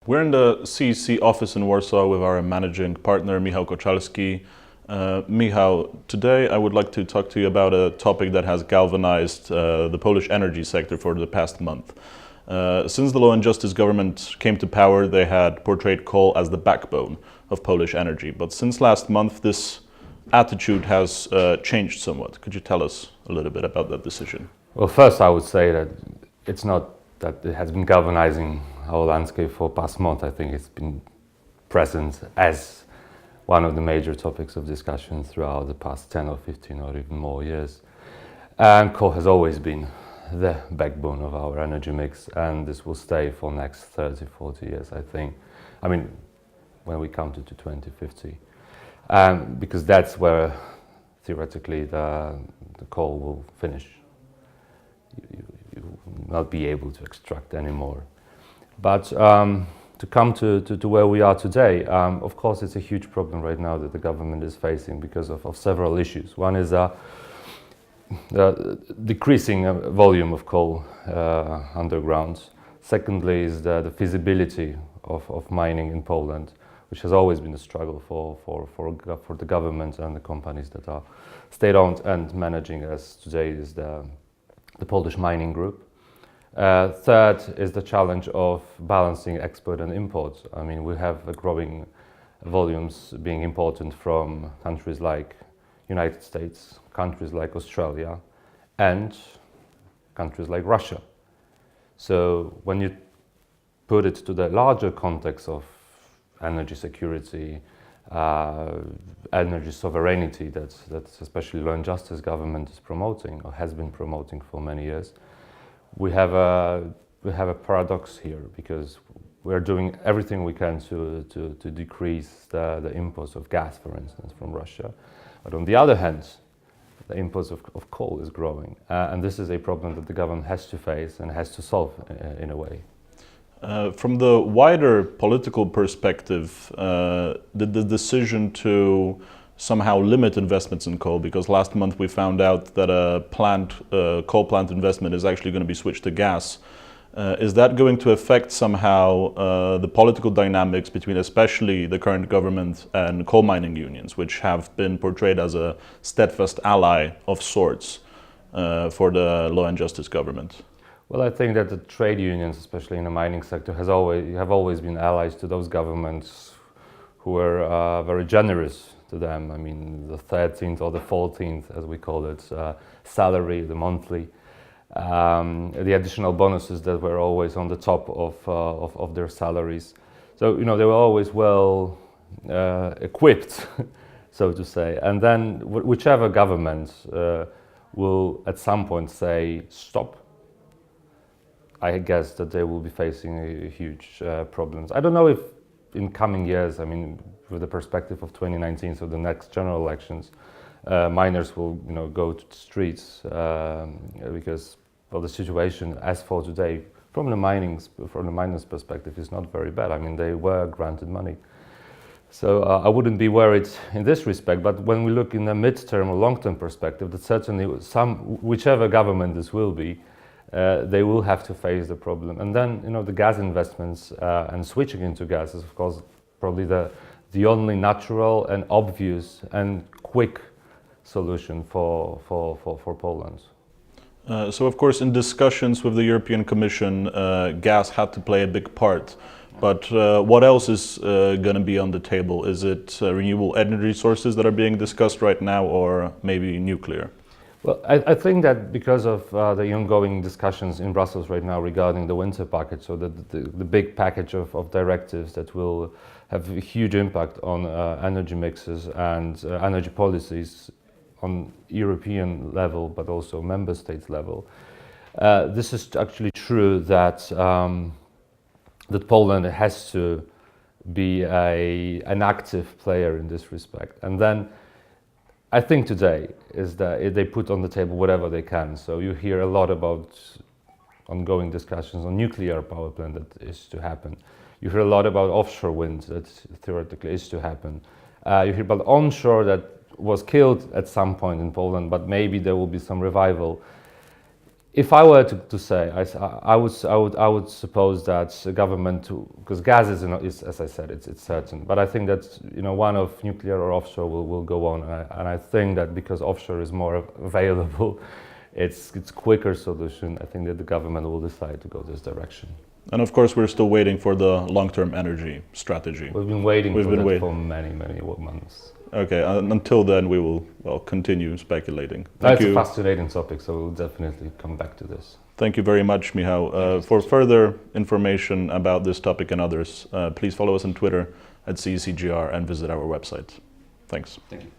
We're in the CEC office in Warsaw with our managing partner, Michał Koczalski. Michał, today I would like to talk to you about a topic that has galvanized the Polish energy sector for the past month. Since the Law and Justice government came to power, they had portrayed coal as the backbone of Polish energy. But since last month, this attitude has changed somewhat. Could you tell us a little bit about that decision? Well, first I would say that it's not that it has been galvanizing our landscape for past month. I think it's been present as one of the major topics of discussion throughout the past 10 or 15 or even more years. And coal has always been the backbone of our energy mix, and this will stay for next 30, 40 years, I think. I mean, when we come to 2050. Because that's where theoretically the coal will finish. You will not be able to extract anymore. But to come to where we are today, of course it's a huge problem right now that the government is facing because of several issues. One is the decreasing volume of coal underground. Secondly is the feasibility of mining in Poland, which has always been a struggle for the government and the companies that are state-owned and managing, as today is the Polish Mining Group. Third is the challenge of balancing export and import. I mean, we have growing volumes being imported from countries like United States, countries like Australia, and countries like Russia. So when you put it to the larger context of energy security, energy sovereignty that especially Law and Justice government is promoting or has been promoting for many years, we have a paradox here, because we're doing everything we can to decrease the imports of gas, for instance, from Russia. But on the other hand, the imports of coal is growing, and this is a problem that the government has to face and has to solve in a way. From the wider political perspective, did the decision to somehow limit investments in coal, because last month we found out that a coal plant investment is actually going to be switched to gas, is that going to affect somehow the political dynamics between especially the current government and coal mining unions, which have been portrayed as a steadfast ally of sorts for the Law and Justice government? Well, I think that the trade unions, especially in the mining sector, have always been allies to those governments who were very generous to them. I mean, the 13th or the 14th, as we call it, salary, the monthly, the additional bonuses that were always on the top of their salaries. So, you know, they were always well equipped, so to say. And then whichever government will at some point say stop, I guess that they will be facing huge problems. I don't know if in coming years, I mean, with the perspective of 2019, so the next general elections, miners will, you know, go to the streets because, well, the situation as for today, from the miners' perspective, is not very bad. I mean, they were granted money. So I wouldn't be worried in this respect. But when we look in the mid-term or long-term perspective, that certainly whichever government this will be, they will have to face the problem. And then, you know, the gas investments and switching into gas is, of course, probably the only natural and obvious and quick solution for Poland. So, of course, in discussions with the European Commission, gas had to play a big part. But what else is going to be on the table? Is it renewable energy sources that are being discussed right now, or maybe nuclear? Well, I think that because of the ongoing discussions in Brussels right now regarding the winter package, so the big package of directives that will have a huge impact on energy mixes and energy policies on European level, but also member states level. This is actually true that that Poland has to be an active player in this respect. And then I think today is that they put on the table whatever they can. So you hear a lot about ongoing discussions on nuclear power plant that is to happen. You hear a lot about offshore wind that theoretically is to happen. You hear about onshore that was killed at some point in Poland, but maybe there will be some revival. If I were to say, I would suppose that the government, because gas is, as I said, it's certain. But I think that one of nuclear or offshore will go on, and I think that because offshore is more available, it's quicker solution. I think that the government will decide to go this direction. And of course, we're still waiting for the long-term energy strategy. We've been waiting for many months. Okay, until then we will, continue speculating. It's a fascinating topic, so we'll definitely come back to this. Thank you very much, Michał. For further information about this topic and others, please follow us on Twitter @CECGR and visit our website. Thanks. Thank you.